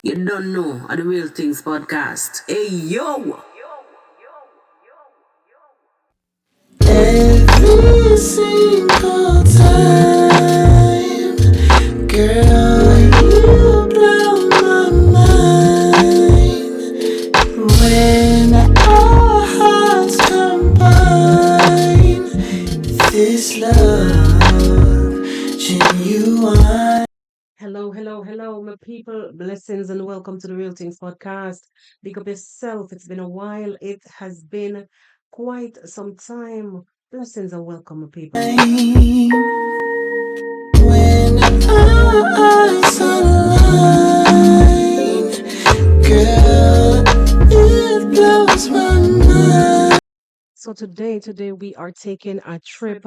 You don't know are the Real Things podcast. Hey yo! Every single time, girl, you blow my mind. When our hearts combine, this love genuine. Hello, my people. Blessings and welcome to the Real Things podcast. Big up yourself. It's been a while. It has been quite some time. Blessings and welcome, my people. When our eyes align, girl, it blows my mind. So today we are taking a trip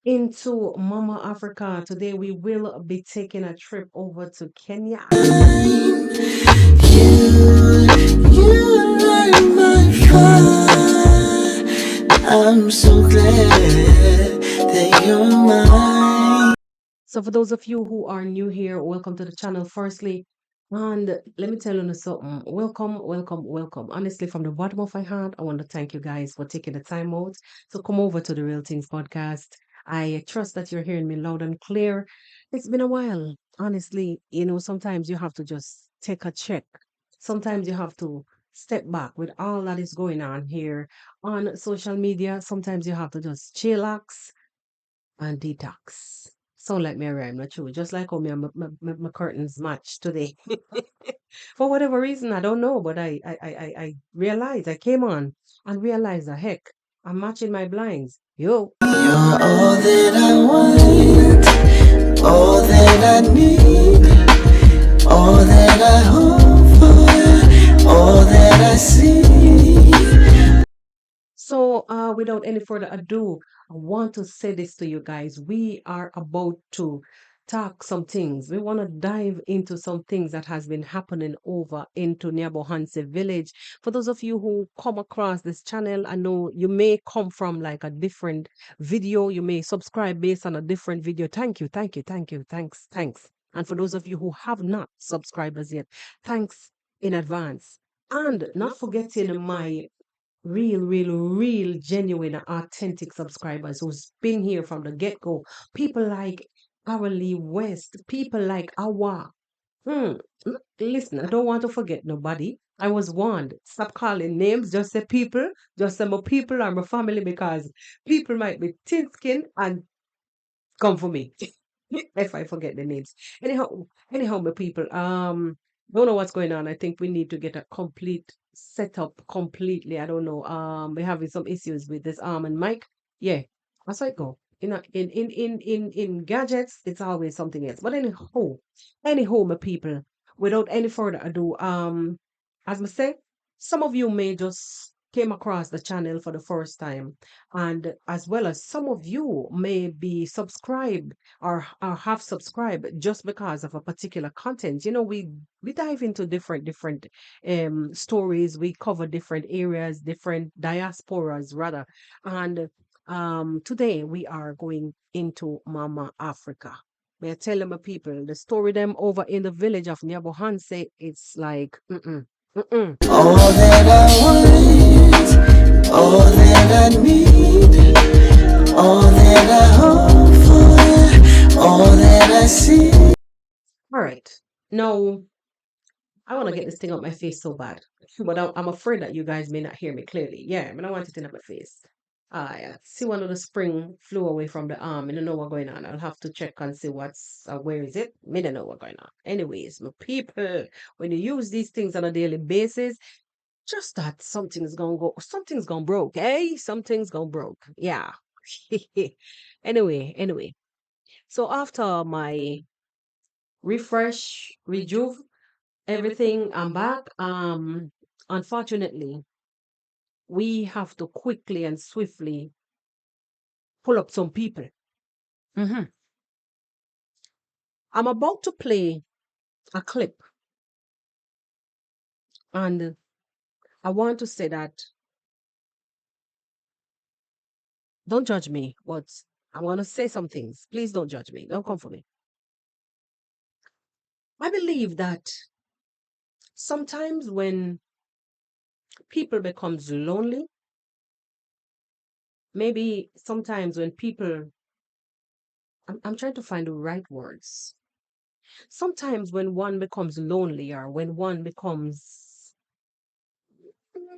into Mama Africa. Today we will be taking a trip over to Kenya. You light my fire. I'm so glad that you're mine. So for those of you who are new here, welcome to the channel firstly. And let me tell you something. Welcome. Honestly, from the bottom of my heart, I want to thank you guys for taking the time out to come over to the Real Things podcast. I trust that you're hearing me loud and clear. It's been a while. Honestly, sometimes you have to just take a check. Sometimes you have to step back with all that is going on here on social media. Sometimes you have to just chillax and detox. Sound like me a rhyme, not true. Just like how me and my curtains match today. For whatever reason, I don't know, but I realized, I came on and realized that heck, I'm matching my blinds. Yo. You're all that I want, all that I need, all that I hope for, all that I see. So, without any further ado, I want to say this to you guys. We are about to talk some things. We want to dive into some things that has been happening over into Nyabohanse village. For those of you who come across this channel, I know you may come from like a different video. You may subscribe based on a different video. Thanks. And for those of you who have not subscribed as yet, thanks in advance. And not forgetting my real, genuine, authentic subscribers who's been here from the get go. People like Lee West, people like Awa. Hmm. Listen, I don't want to forget nobody. I was warned. Stop calling names. Just say people. Just say my people or my family because people might be thin skinned and come for me if I forget the names. Anyhow, my people. Don't know what's going on. I think we need to get a complete setup completely. I don't know. We're having some issues with this arm and mic. Yeah, that's how it go. In gadgets, it's always something else. But anyhow, my people. Without any further ado, as I say, some of you may just came across the channel for the first time, and as well as some of you may be subscribed or have subscribed just because of a particular content. We dive into different stories. We cover different areas, different diasporas rather, and today we are going into Mama Africa. May I tell them, people, the story them over in the village of Nyabohanse, it's like, mm-mm. All that I want, all that I need, all that I hope for, all that I see. All right. Now, I want to get this thing up my face so bad, but I'm afraid that you guys may not hear me clearly. Yeah, I don't want it in up my face. Yeah. See, one of the spring flew away from the arm. I don't know what's going on. I'll have to check and see where is it. Me don't know what's going on. Anyways, my people, when you use these things on a daily basis, just that something's gonna broke, eh? Something's gonna broke. Yeah. Anyway. So after my refresh, rejuve, everything, I'm back. Unfortunately, we have to quickly and swiftly pull up some people. hmm I'm about to play a clip, and I want to say that don't judge me, but I want to say some things. Please don't judge me. Don't come for me. I believe that Sometimes when people becomes lonely, maybe sometimes when people, I'm trying to find the right words. Sometimes when one becomes lonely or when one becomes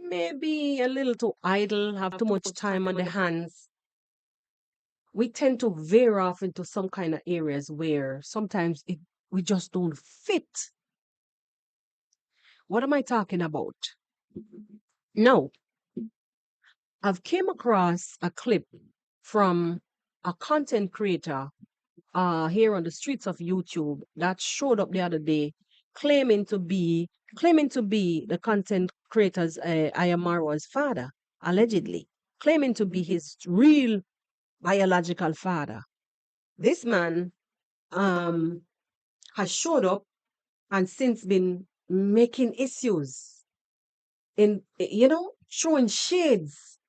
maybe a little too idle, have too much time on their hands, we tend to veer off into some kind of areas where sometimes we just don't fit. What am I talking about? No, I've came across a clip from a content creator here on the streets of YouTube that showed up the other day, claiming to be the content creator's Ayamara's father, allegedly claiming to be his real biological father. This man um has showed up and since been making issues in showing shades.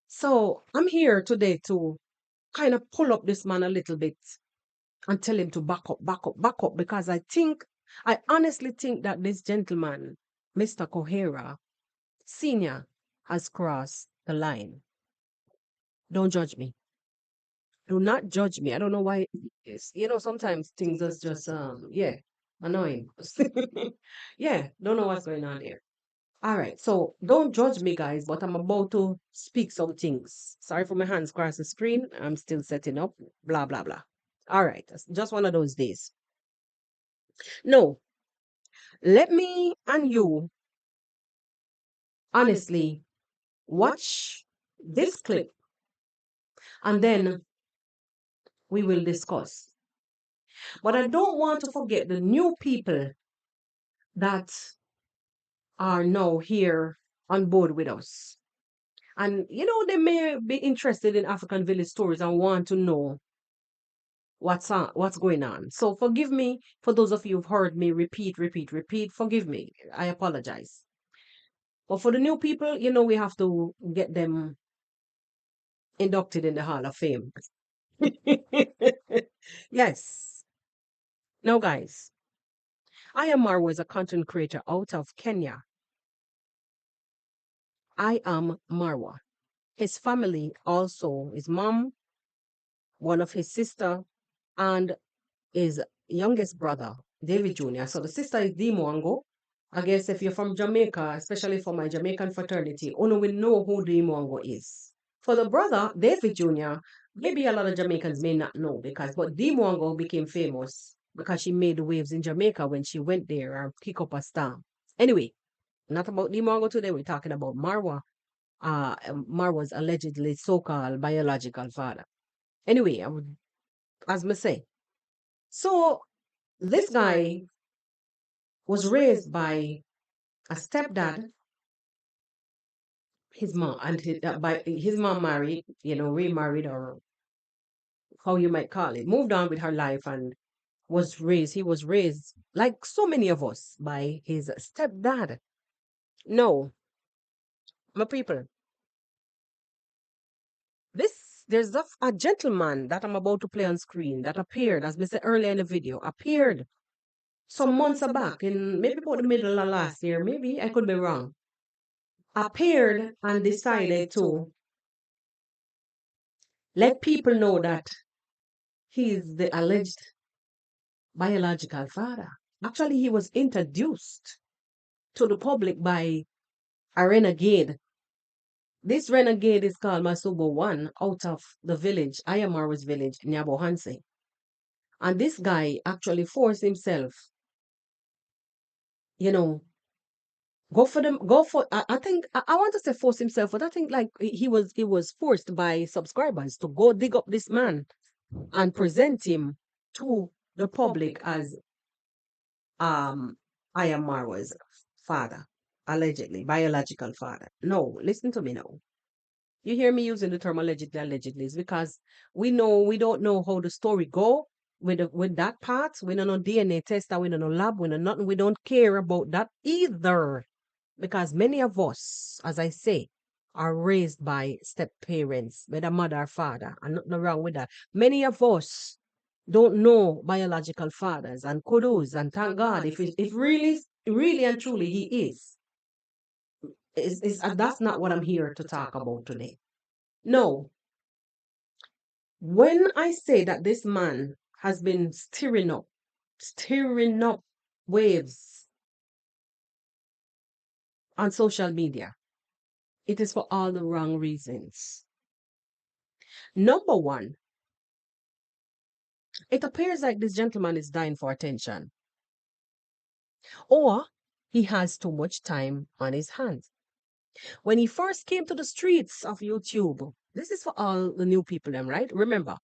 So I'm here today to kind of pull up this man a little bit and tell him to back up, because I honestly think that this gentleman, Mr. Kohera, Senior, has crossed the line. Don't judge me. Do not judge me. I don't know why. Sometimes things is just yeah, annoying. Yeah, don't know what's going on there. All right, so don't judge me, guys, but I'm about to speak some things. Sorry for my hands across the screen. I'm still setting up. Blah blah blah. All right, it's just one of those days. No, let me and you honestly watch this clip and then we will discuss. But I don't want to forget the new people that are now here on board with us. And they may be interested in African village stories and want to know what's going on. So forgive me for those of you who've heard me repeat. Forgive me. I apologize. But for the new people, we have to get them inducted in the Hall of Fame. Yes. Now, guys, Ayamar was a content creator out of Kenya. I am Marwa. His family also, his mom, one of his sister, and his youngest brother, David Jr. So the sister is Dimwango. I guess if you're from Jamaica, especially for my Jamaican fraternity, only will know who Dimwango is. For the brother, David Jr., maybe a lot of Jamaicans may not know but Dimwango became famous because she made waves in Jamaica when she went there and pick up a star. Anyway, not about Dimwango today. We're talking about Marwa. Marwa's allegedly so-called biological father. Anyway, as me say, so this guy was raised by a stepdad, his mom, and by his mom married, remarried, or how you might call it, moved on with her life and he was raised like so many of us by his stepdad. No, my people, there's a gentleman that I'm about to play on screen that appeared, as we said earlier in the video, appeared some months back in maybe about the middle of last year, maybe I could be wrong, appeared and decided to let people know that he's the alleged biological father. Actually, he was introduced to the public by a renegade. This renegade is called Masubo One out of the village, Ayamar's village, Nyabohanse. And this guy actually forced himself, you know, I think I want to say force himself, but I think like he was forced by subscribers to go dig up this man and present him to the public as I am Marwa's father, allegedly, biological father. No, listen to me now. You hear me using the term allegedly is because we don't know how the story go with that part. We don't know DNA tester, we don't know lab, we know nothing. We don't care about that either. Because many of us, as I say, are raised by step parents, whether mother or father, and nothing wrong with that. Many of us don't know biological fathers and kudos, and thank God if really really and truly he is. That's not what I'm here to talk about today. No, when I say that this man has been stirring up waves on social media, it is for all the wrong reasons. Number one, it appears like this gentleman is dying for attention, or he has too much time on his hands. When he first came to the streets of YouTube, this is for all the new people, them, right? Remember,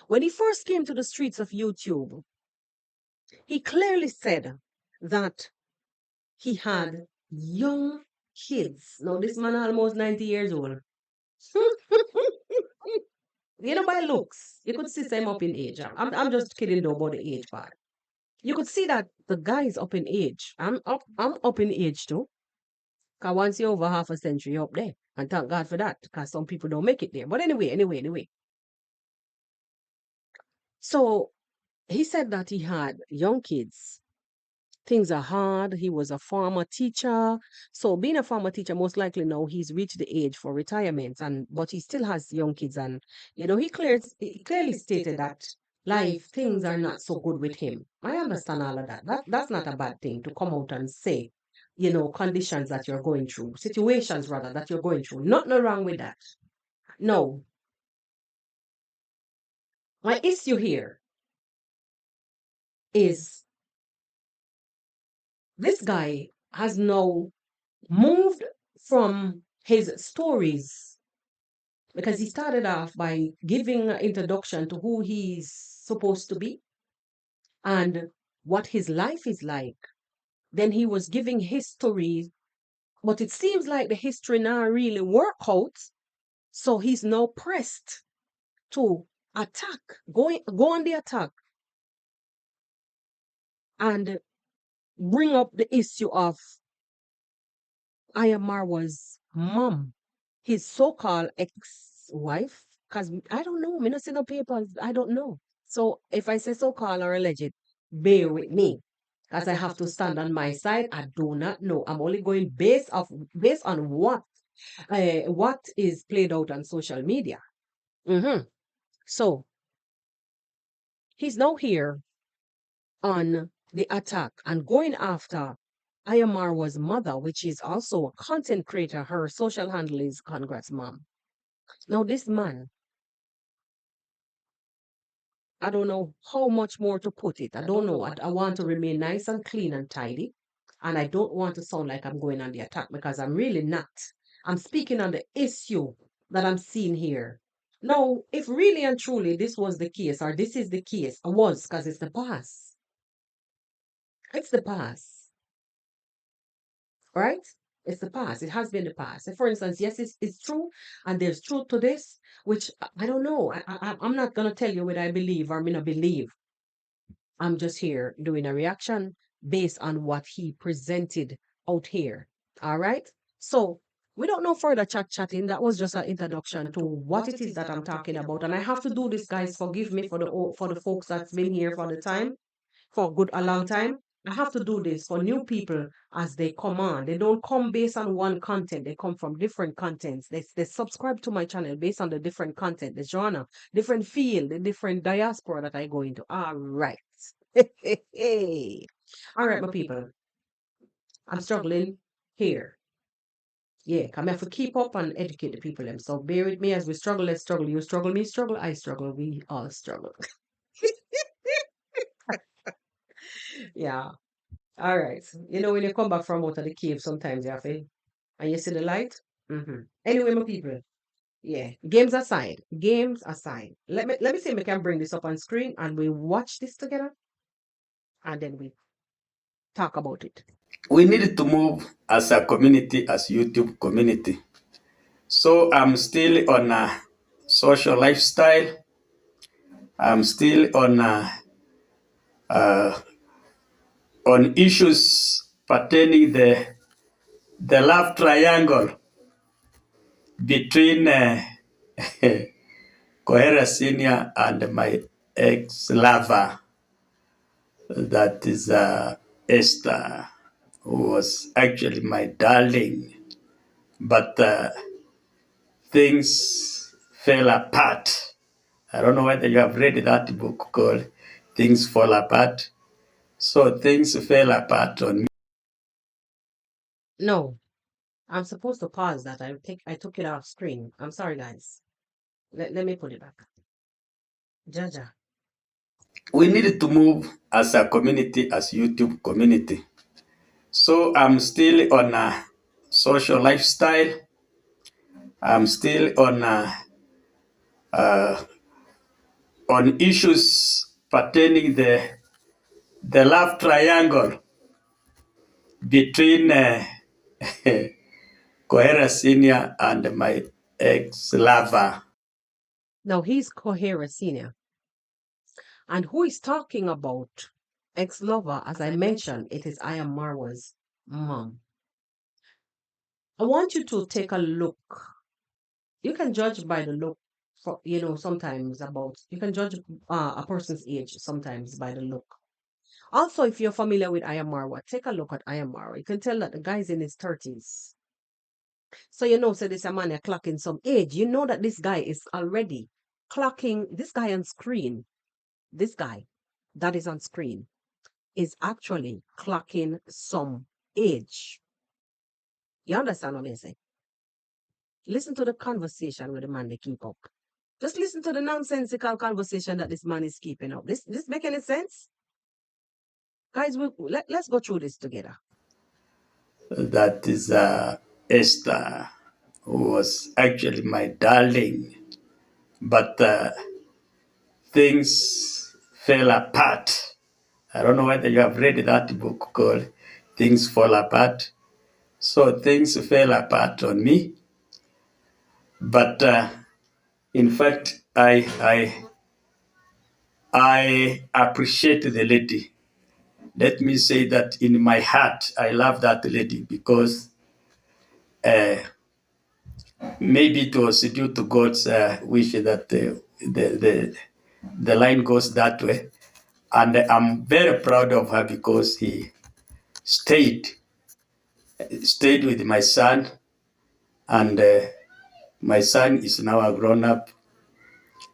when he first came to the streets of YouTube, he clearly said that he had young kids. Now, this man almost 90 years old. By looks, you could see him up in age. I'm just kidding though about the age part. You could see that the guy is up in age. I'm up in age too. Cause once you're over half a century, you're up there. And thank God for that. Cause some people don't make it there. But anyway. So he said that he had young kids. Things are hard. He was a former teacher. So being a former teacher, most likely now he's reached the age for retirement, but he still has young kids. And he clearly stated that things are not so good with him. I understand all of that. That's not a bad thing to come out and say, conditions that you're going through, situations rather that you're going through. Nothing wrong with that. No. My issue here is this guy has now moved from his stories because he started off by giving an introduction to who he's supposed to be and what his life is like. Then he was giving history, but it seems like the history now really work out. So he's now pressed to attack, go on the attack and bring up the issue of Ayamarwa's mom, his so-called ex-wife, because I don't know, me not see no papers, I don't know. So if I say so-called or alleged, bear with me, because I have to stand on my side. I do not know. I'm only going based on what is played out on social media. So he's now here on the attack and going after Ayamarwa's mother, which is also a content creator. Her social handle is Congrats Mom. Now, this man, I don't know how much more to put it. I don't know. I want to remain nice and clean and tidy. And I don't want to sound like I'm going on the attack because I'm really not. I'm speaking on the issue that I'm seeing here. Now, if really and truly this was the case, or this is the case, was because it's the past. It's the past, right? It's the past. It has been the past. So for instance, yes, it's true, and there's truth to this, which I don't know. I'm not gonna tell you what I believe or me not believe. I'm just here doing a reaction based on what he presented out here. All right. So we don't know further chatting. That was just an introduction to what it is that I'm talking about, and I have to do this, guys. Forgive me for the folks that's been here for the time for a long time. I have to do this for new people as they come on. They don't come based on one content. They come from different contents. They subscribe to my channel based on the different content, the genre, different field, the different diaspora that I go into. All right. All right, my people. I'm struggling here. Yeah, I have to keep up and educate the people. So bear with me as we struggle. Let's struggle. You struggle, me struggle, I struggle. We all struggle. Yeah. All right. When you come back from out of the cave, sometimes you have to, and you see the light. Anyway, my people. Yeah. Games aside. Games aside. Let me see if we can bring this up on screen and we watch this together, and then we talk about it. We need to move as a community, as YouTube community. So I'm still on a social lifestyle. I'm still on issues pertaining the love triangle between Kohera Senior and my ex-lover, that is Esther. who was actually my darling, but things fell apart. I don't know whether you have read that book called Things Fall Apart. So things fell apart on me. No, I'm supposed to pause that. I took it off screen. I'm sorry, guys. Let me put it back. Jaja. We needed to move as a community, as YouTube community. So I'm still on a social lifestyle. I'm still on issues pertaining the love triangle between Cohera Senior and my ex-lover. Now he's Cohera Senior. And who is talking about ex-lover? As I mentioned, it is I am Marwa's mom. I want you to take a look. You can judge by the look, for sometimes about you can judge a person's age sometimes by the look. Also, if you're familiar with Ayam Marwa, take a look at Ayam Marwa. You can tell that the guy's in his 30s. So so this a man clocking some age. You know that this guy is already clocking this guy on screen. This guy that is on screen is actually clocking some age. You understand what I'm saying? Listen to the conversation with the man they keep up. Just listen to the nonsensical conversation that this man is keeping up. This make any sense? Guys, let's go through this together. That is Esther, who was actually my darling, but things fell apart. I don't know whether you have read that book called Things Fall Apart. So things fell apart on me, but in fact, I appreciate the lady. Let me say that in my heart, I love that lady because uh, maybe it was due to God's wish that the line goes that way. And I'm very proud of her because he stayed with my son, and my son is now a grown up.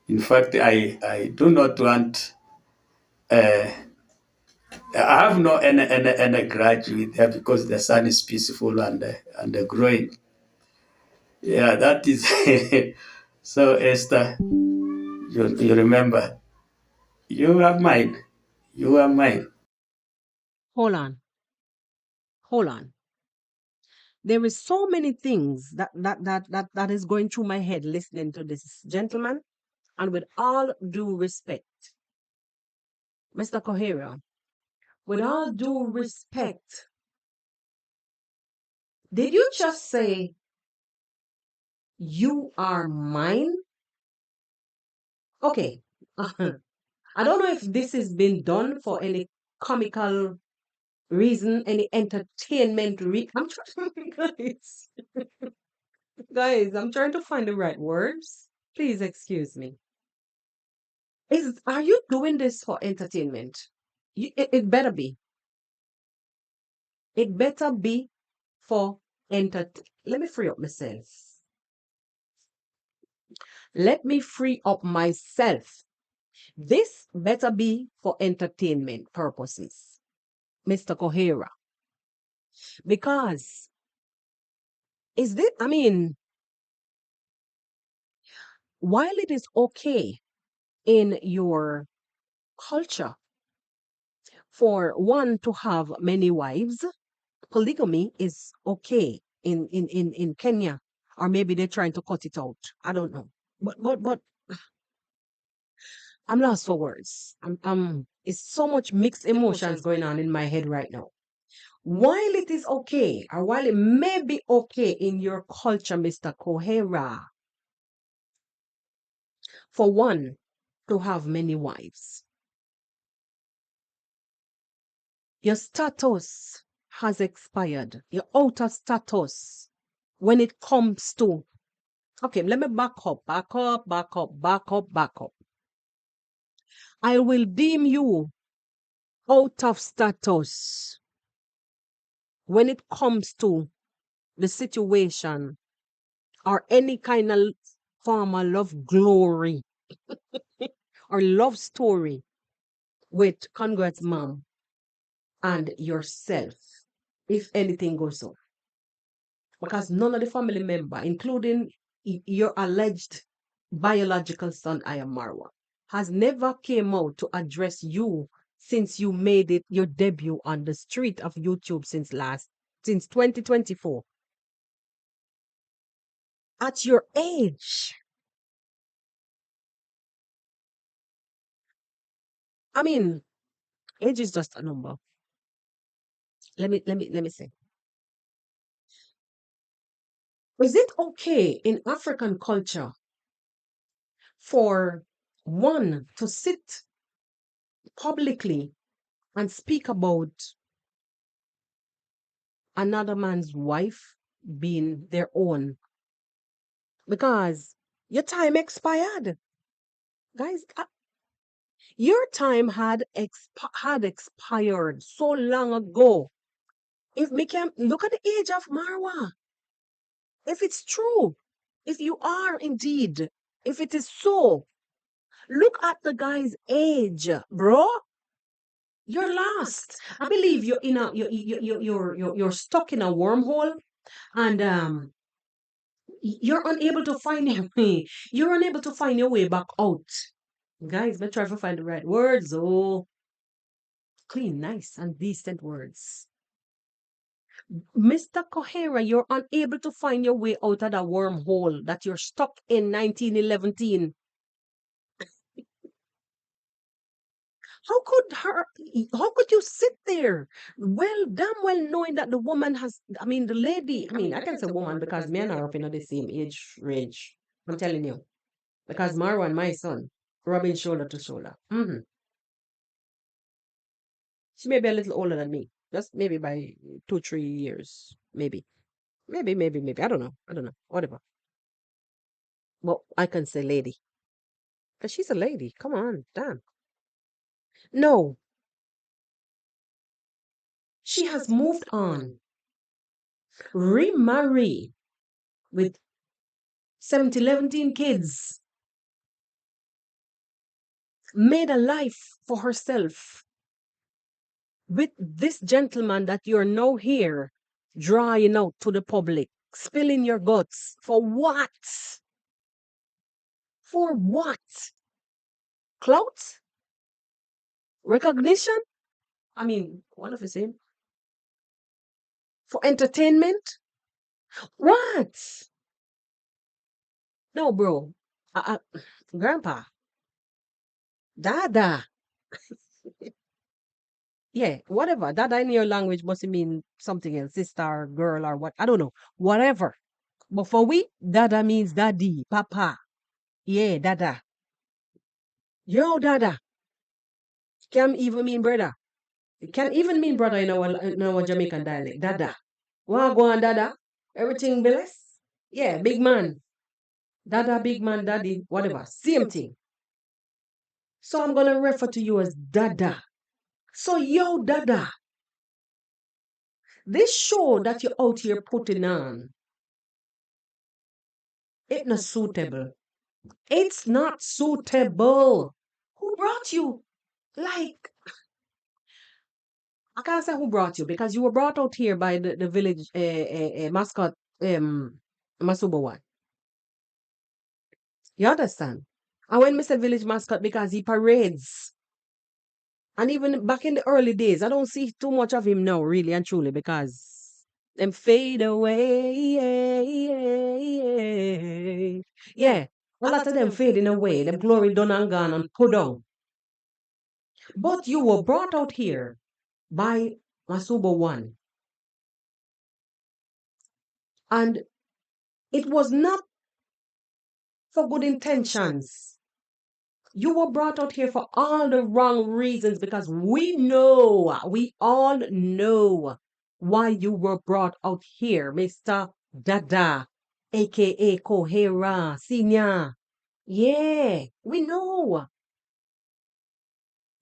In fact, I do not want. I have no any grudge with her because the son is peaceful and growing. Yeah, that is. So Esther, you remember, you are mine. You are mine. Hold on. Hold on. There is so many things that is going through my head listening to this gentleman. And with all due respect, Mr. Cohera, with all due respect, did you just say you are mine? Okay. I don't know if this has been done for any comical reason, any entertainment I'm trying, guys, I'm trying to find the right words. Please excuse me. Are you doing this for entertainment? It better be. It better be for Let me free up myself. Let me free up myself. This better be for entertainment purposes, Mr. Cohera. Because while it is okay in your culture for one to have many wives, polygamy is okay in Kenya, or maybe they're trying to cut it out. I don't know, but I'm lost for words. It's so much mixed emotions going on in my head right now. While it is okay, or while it may be okay in your culture, Mr. Cohera, for one to have many wives, your status has expired. You're out of status when it comes to. Okay, let me back up, back up, back up, back up, back up. I will deem you out of status when it comes to the situation or any kind of form of love glory or love story with congrats mom and yourself, if anything goes on. Because none of the family member, including your alleged biological son, I am Marwa, has never came out to address you since you made it your debut on the street of YouTube since 2024. At your age, I mean, age is just a number. Let me say. Is it okay in African culture for one to sit publicly and speak about another man's wife being their own? Because your time expired. Guys, your time had expired so long ago. If we can look at the age of Marwa, if it's true, if you are indeed, if it is so, look at the guy's age, bro. You're lost. I believe you're in a you're stuck in a wormhole, and you're unable to find your way. You're unable to find your way back out. Guys, let's try to find the right words. Oh, clean, nice, and decent words. Mr. Kohera, you're unable to find your way out of that wormhole that you're stuck in 1911. How could you sit there? Well, damn well knowing that the woman has, I mean, the lady, I mean, I can say woman because me and her are up in the same age range. I'm telling you. Because Marwan, my son, rubbing shoulder to shoulder. She may be a little older than me, just maybe by 2, 3 years, maybe. Maybe. I don't know. Whatever. But I can say lady. Because she's a lady. Come on, damn. No, she has moved on. Remarry with 17 kids. Made a life for herself with this gentleman that you're now here drying out to the public, spilling your guts. For what? For what? Clout? Recognition? I mean, one of the same. For entertainment? What? No, bro. Grandpa. Dada. Yeah, whatever. Dada in your language must mean something else, sister, girl, or what. I don't know. Whatever. But for we, dada means daddy, papa. Yeah, dada. Yo, dada. Can even mean brother. It can even mean brother in our Jamaican dialect. Dada. Wagwan, dada. Everything bless. Yeah, big man. Dada, big man, daddy, whatever. Same thing. So I'm going to refer to you as dada. So, yo, dada. This show that you're out here putting on, it's not suitable. It's not suitable. Who brought you? Like, I can't say who brought you because you were brought out here by the village mascot, Masuba one. You understand? And when Mr. Village mascot, because he parades. And even back in the early days, I don't see too much of him now, really and truly, because them fade away. Yeah, a lot of them fading away. Them glory done and gone and put down. But you were brought out here by Masuba one. And it was not for good intentions. You were brought out here for all the wrong reasons because we all know why you were brought out here, Mr. Dada, aka Kohera Senior. Yeah, we know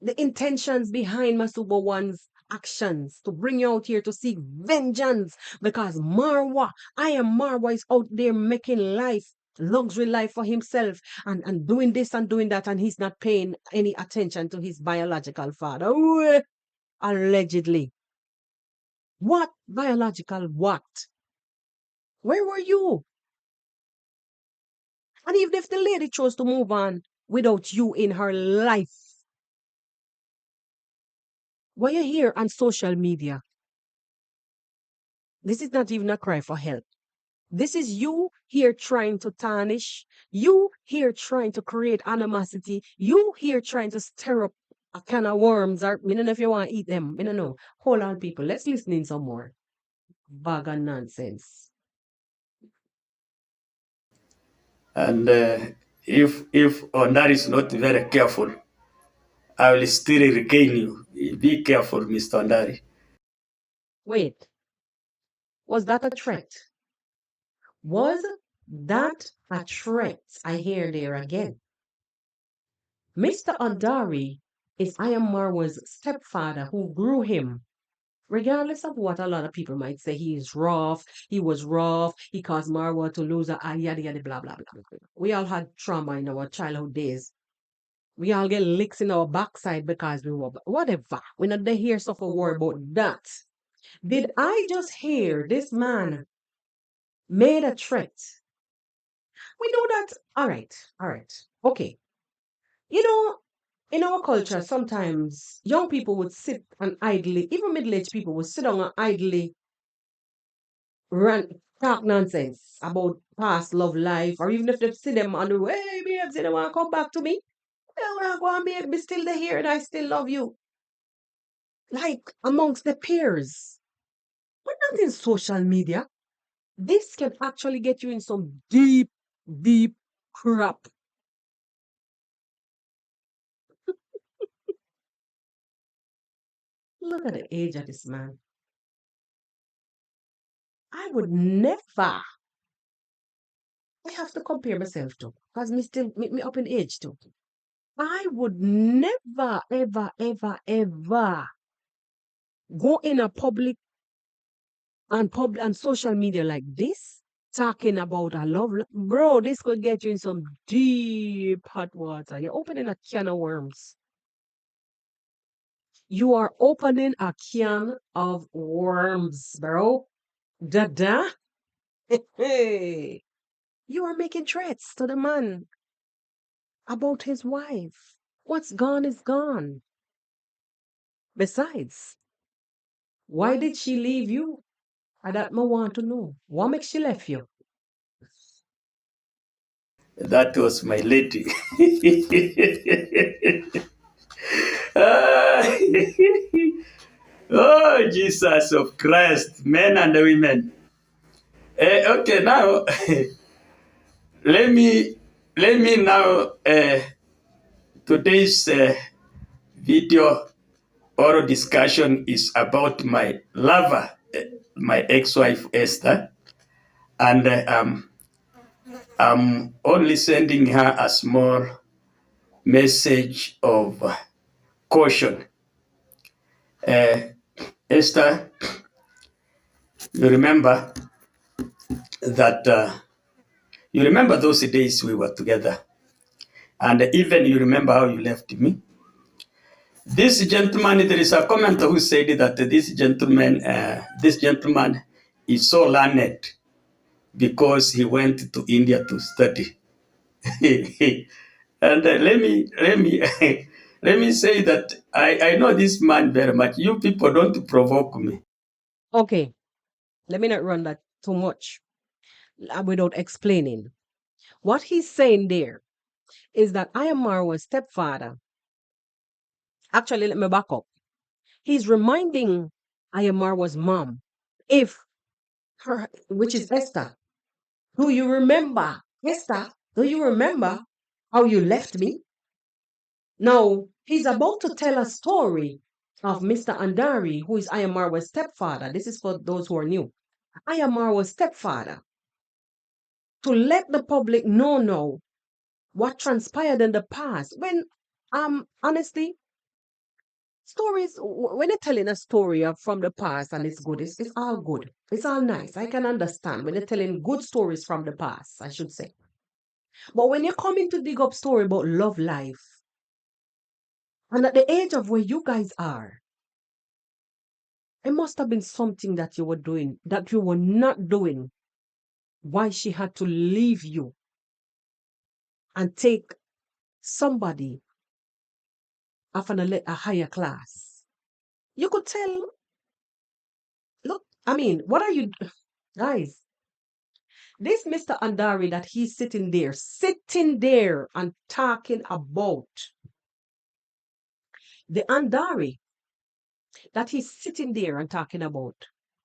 the intentions behind Masuba One's actions to bring you out here to seek vengeance because I am Marwa is out there making life, luxury life for himself and doing this and doing that, and he's not paying any attention to his biological father. Allegedly. What biological what? Where were you? And even if the lady chose to move on without you in her life, why are you here on social media? This is not even a cry for help. This is you here trying to tarnish, you here trying to create animosity, you here trying to stir up a can of worms, or I don't know if you want to eat them. I don't know. Hold on, people. Let's listen in some more. Bag of nonsense. And if Ondar is not very careful, I will still regain you. Be careful, Mr. Ondari. Wait, was that a threat? Was that a threat? I hear there again. Mr. Andari is Ayam Marwa's stepfather who grew him. Regardless of what a lot of people might say, he was rough, he caused Marwa to lose a yada yada blah blah blah. We all had trauma in our childhood days. We all get licks in our backside because we were whatever. We're not there here suffer war about that. Did I just hear this man made a threat? We know that. All right, okay. You know, in our culture, sometimes young people would sit and idly, even middle-aged people would sit down and idly run, talk nonsense about past love life, or even if they see them on the way, hey, babes, they don't want to come back to me. They want to go and be still there here and I still love you. Like amongst the peers. But not in social media. This can actually get you in some deep, deep crap. Look at the age of this man. I would never. I have to compare myself to, because me still me up in age too. I would never, ever, ever, ever go in a public and social media like this, talking about a bro. This could get you in some deep hot water. You're opening a can of worms. You are opening a can of worms, bro. Dada. Hey, you are making threats to the man about his wife. What's gone is gone. Besides, why did she leave you? I that me want to know. What makes she left you? That was my lady. Ah, oh, Jesus of Christ, men and women. Okay, now let me now today's video oral discussion is about my lover, my ex-wife Esther, and I'm only sending her a small message of caution. Esther, you remember that you remember those days we were together, and even you remember how you left me. This gentleman, there is a commenter who said that this gentleman is so learned because he went to India to study. And let me let me say that I know this man very much. You people don't provoke me. Okay, let me not run that too much without explaining. What he's saying there is that I am Marwa's stepfather. Actually, let me back up. He's reminding I am Marwa's mom, if her, which is Esther. Do you remember, Esther? Do you remember how you left me? Now, he's about to tell a story of Mr. Andari, who is Ayamarwa's stepfather. This is for those who are new. Ayamarwa's stepfather. To let the public know what transpired in the past. When, honestly, Stories, when you're telling a story from the past and it's good, it's all good. It's all nice. I can understand when you're telling good stories from the past, I should say. But when you're coming to dig up story about love life, and at the age of where you guys are, it must have been something that you were doing that you were not doing. Why she had to leave you and take somebody of a higher class. You could tell, look, I mean, what are you, guys? This Mr. Andari that he's sitting there and talking about the Andari that he's sitting there and talking about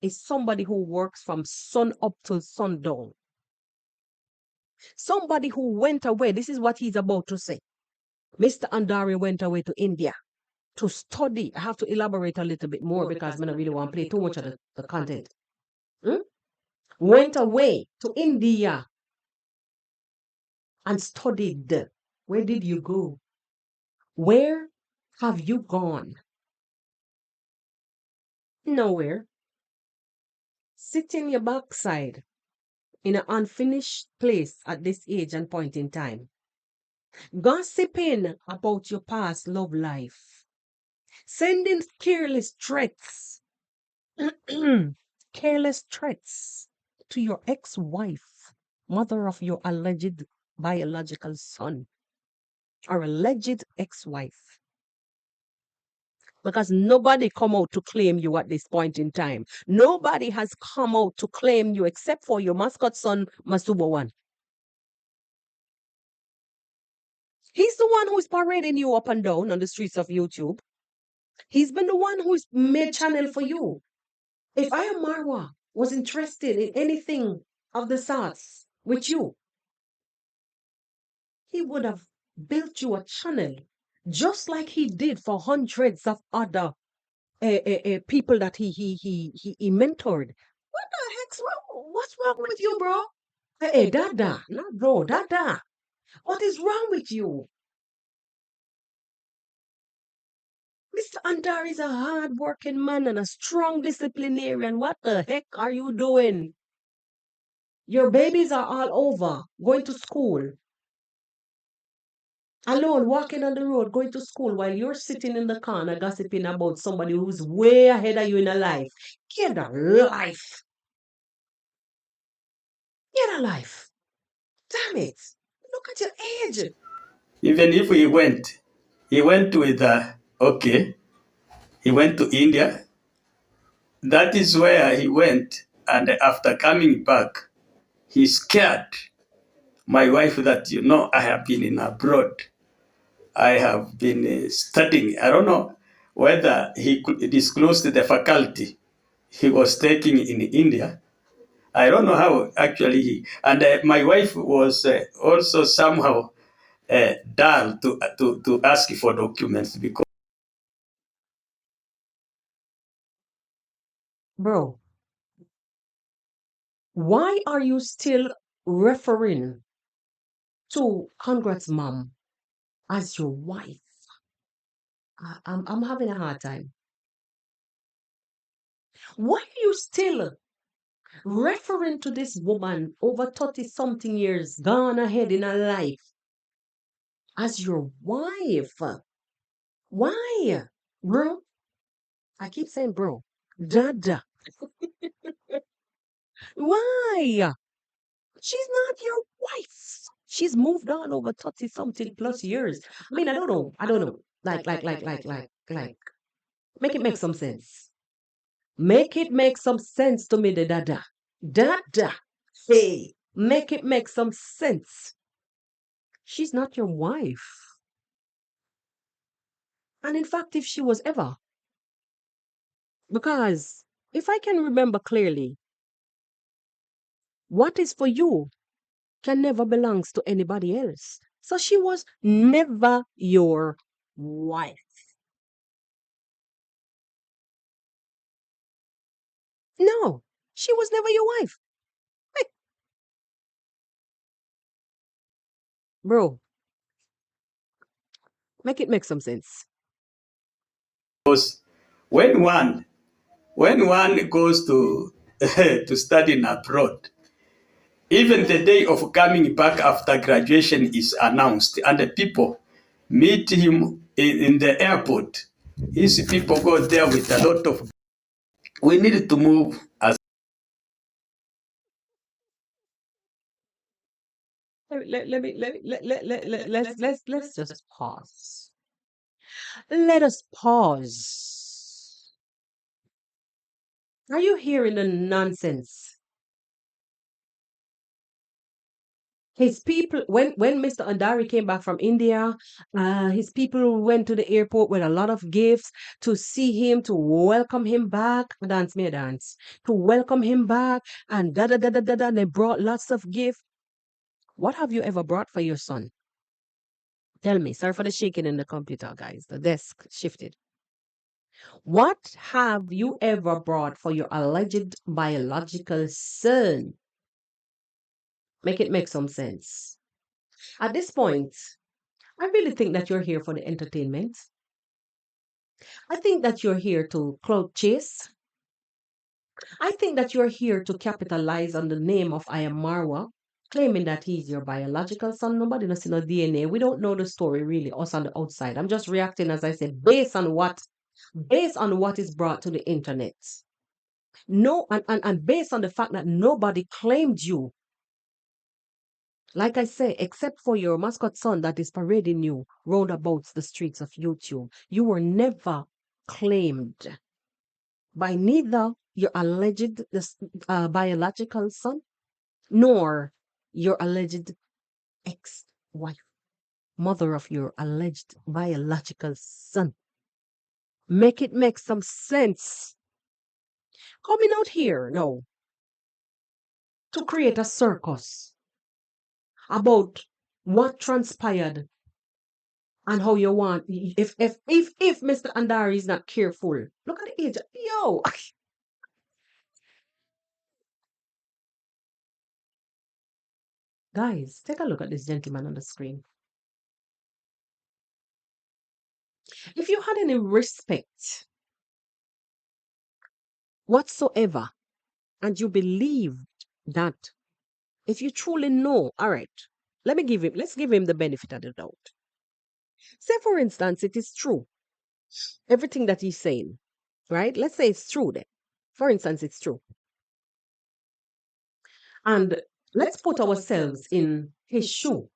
is somebody who works from sun up till sundown. Somebody who went away. This is what he's about to say. Mr. Andari went away to India to study. I have to elaborate a little bit more because I don't really want to play too much of the content. Went away to India and studied. Where did you go? Where have you gone? Nowhere. Sit in your backside in an unfinished place at this age and point in time. Gossiping about your past love life. Sending careless threats. Careless threats to your ex-wife, mother of your alleged biological son, or alleged ex-wife. Because nobody come out to claim you at this point in time. Nobody has come out to claim you except for your mascot son, Masuba One. He's the one who's parading you up and down on the streets of YouTube. He's been the one who's made channel for you. If I am Marwa was interested in anything of the sorts with you, he would have built you a channel just like he did for hundreds of other people that he mentored. What the heck's wrong? What's wrong with you, bro? Hey, Dada, not bro, Dada. What is wrong with you? Mr. Andar is a hard-working man and a strong disciplinarian. What the heck are you doing? Your babies are all over, going to school. Alone, walking on the road, going to school while you're sitting in the corner gossiping about somebody who's way ahead of you in a life. Get a life. Get a life. Damn it. Look at your age. Even if he went with, okay, he went to India. That is where he went. And after coming back, he scared my wife that, I have been in abroad. I have been studying. I don't know whether he could disclose to the faculty he was taking in India. I don't know how actually and my wife was also somehow dull to ask for documents because Bro, why are you still referring to Congrats mom as your wife? I'm having a hard time. Why are you still referring to this woman over 30 something years gone ahead in her life as your wife? Why? Bro, I keep saying bro. Dada. Why? She's not your wife. She's moved on over 30 something plus years. I mean, I don't know. I don't know. Like. Make it make some sense. Make it make some sense to me, the dada. Dada. Hey, make it make some sense. She's not your wife. And in fact, if she was ever, because if I can remember clearly, what is for you can never belongs to anybody else. So she was never your wife. No, she was never your wife. Hey, bro, make it make some sense. Because when one goes to to study in abroad, even the day of coming back after graduation is announced, and the people meet him in the airport. His people go there with a lot of. We need to move as. Let's just pause. Let us pause. Are you hearing the nonsense? His people, when Mr. Andari came back from India, his people went to the airport with a lot of gifts to see him, to welcome him back. Dance me a dance. To welcome him back, and da da da da da da. They brought lots of gifts. What have you ever brought for your son? Tell me. Sorry for the shaking in the computer, guys. The desk shifted. What have you ever brought for your alleged biological son? Make it make some sense. At this point, I really think that you're here for the entertainment. I think that you're here to clout chase. I think that you're here to capitalize on the name of I am Marwa, claiming that he's your biological son. Nobody knows no DNA. We don't know the story really, us on the outside. I'm just reacting, as I said, based on what is brought to the internet. No, and based on the fact that nobody claimed you. Like I say, except for your mascot son that is parading you roundabouts the streets of YouTube, you were never claimed by neither your alleged biological son nor your alleged ex-wife, mother of your alleged biological son. Make it make some sense. Coming out here, no, to create a circus about what transpired and how you want. If Mr. Andari is not careful, look at the age. Yo, guys, take a look at this gentleman on the screen. If you had any respect whatsoever, and you believe that, if you truly know, all right, let's give him the benefit of the doubt. Say, for instance, it is true, everything that he's saying, right? Let's say it's true then. For instance, it's true. And let's put ourselves in his shoe.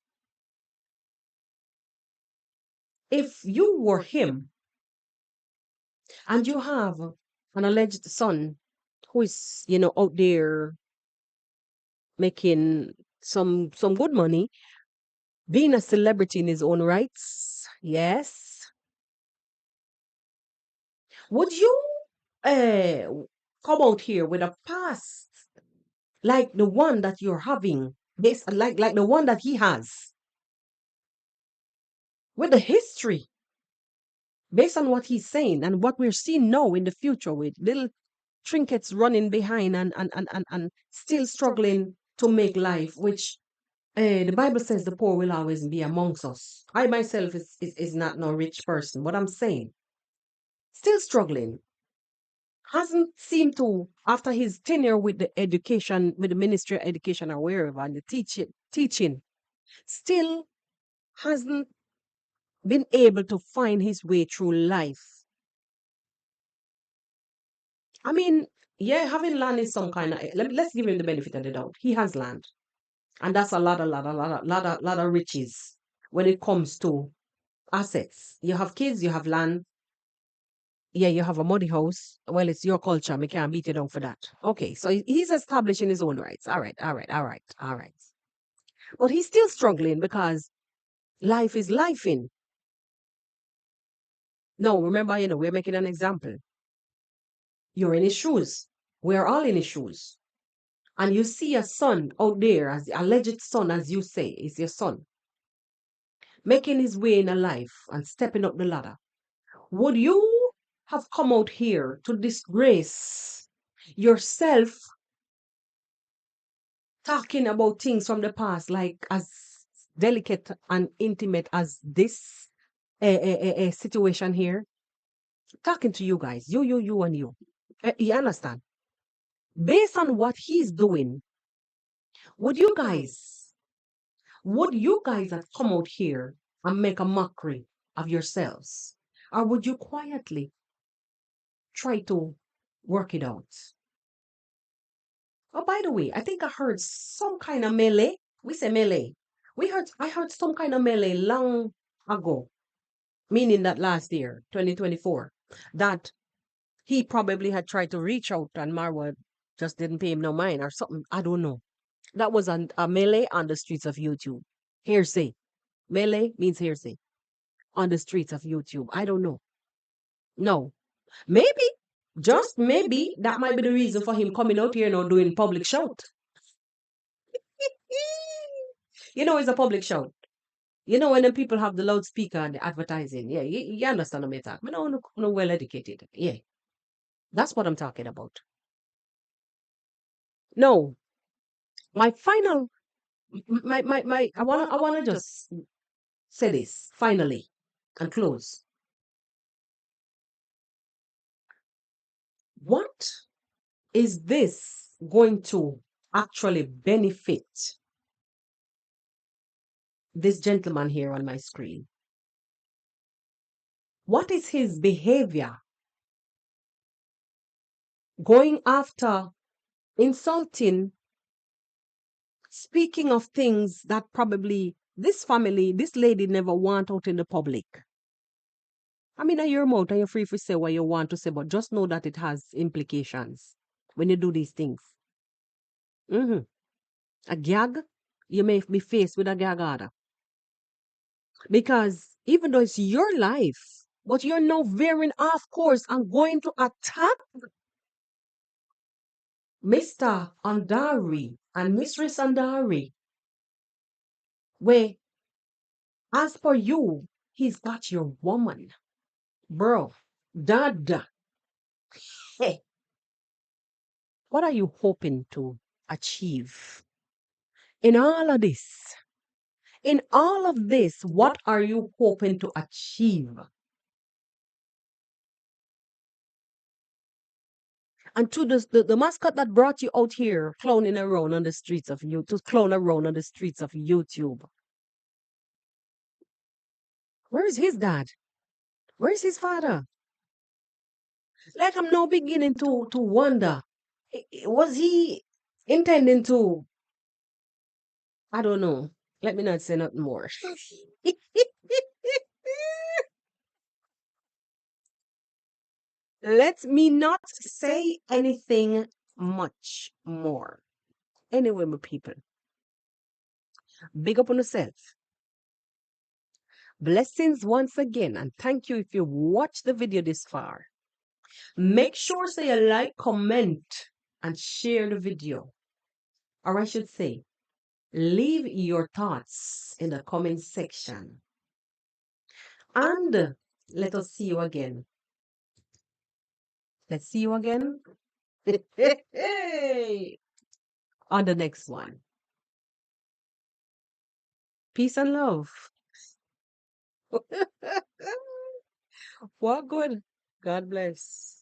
If you were him and you have an alleged son who is, out there making some good money, being a celebrity in his own rights, yes. Would you come out here with a past like the one that you're having, like the one that he has, with the history, based on what he's saying and what we're seeing now in the future with little trinkets running behind and still struggling to make life, which the Bible says the poor will always be amongst us. I myself is not no rich person, but I'm saying, still struggling, hasn't seemed to, after his tenure with the education, with the Ministry of Education or wherever, and the teaching, still hasn't been able to find his way through life. I mean, yeah, having land is some kind of, let's give him the benefit of the doubt. He has land. And that's a lot of riches when it comes to assets. You have kids, you have land. Yeah, you have a muddy house. Well, it's your culture. We can't beat you down for that. Okay, so he's establishing his own rights. All right, all right, all right, all right. But he's still struggling because life is life in. No, remember, we're making an example. You're in his shoes. We're all in his shoes. And you see a son out there, as the alleged son, as you say, is your son, making his way in a life and stepping up the ladder. Would you have come out here to disgrace yourself, talking about things from the past, like as delicate and intimate as this situation here? talking to you guys, you, and you. You understand? Based on what he's doing, would you guys have come out here and make a mockery of yourselves? Or would you quietly try to work it out? Oh, by the way, I think I heard some kind of melee. We say melee. I heard some kind of melee long ago, meaning that last year, 2024, that he probably had tried to reach out and Marwa just didn't pay him no mind or something. I don't know. That was a melee on the streets of YouTube. Hearsay. Melee means hearsay on the streets of YouTube. I don't know. No. Maybe, just maybe, that might be the reason for him coming out here now doing public shout. It's a public shout. When the people have the loudspeaker and the advertising. Yeah, you understand what I'm talking. I don't know, well educated. Yeah. That's what I'm talking about. No. My final I wanna just say this finally and close. What is this going to actually benefit this gentleman here on my screen? What is his behavior going after insulting, speaking of things that probably this lady never want out in the public? I mean, your mouth and you're free to say what you want to say, but just know that it has implications when you do these things. A gag, you may be faced with a gag order. Because even though it's your life, but you're now veering off course and going to attack Mr. Andari and Mistress Andari, where, as per you, he's got your woman. Bro, dad, hey, what are you hoping to achieve in all of this? In all of this, what are you hoping to achieve? And to the mascot that brought you out here clowning around on the streets of you to clown around on the streets of YouTube. Where is his dad? Where is his father? Like I'm now beginning to wonder. Was he intending to? I don't know. Let me not say nothing more. Let me not say anything much more. Anyway, my people, big up on yourself. Blessings once again, and thank you if you watched the video this far. Make sure to say a like, comment, and share the video. Or I should say, leave your thoughts in the comment section. And let us see you again. Let's see you again on the next one. Peace and love. What good? God bless.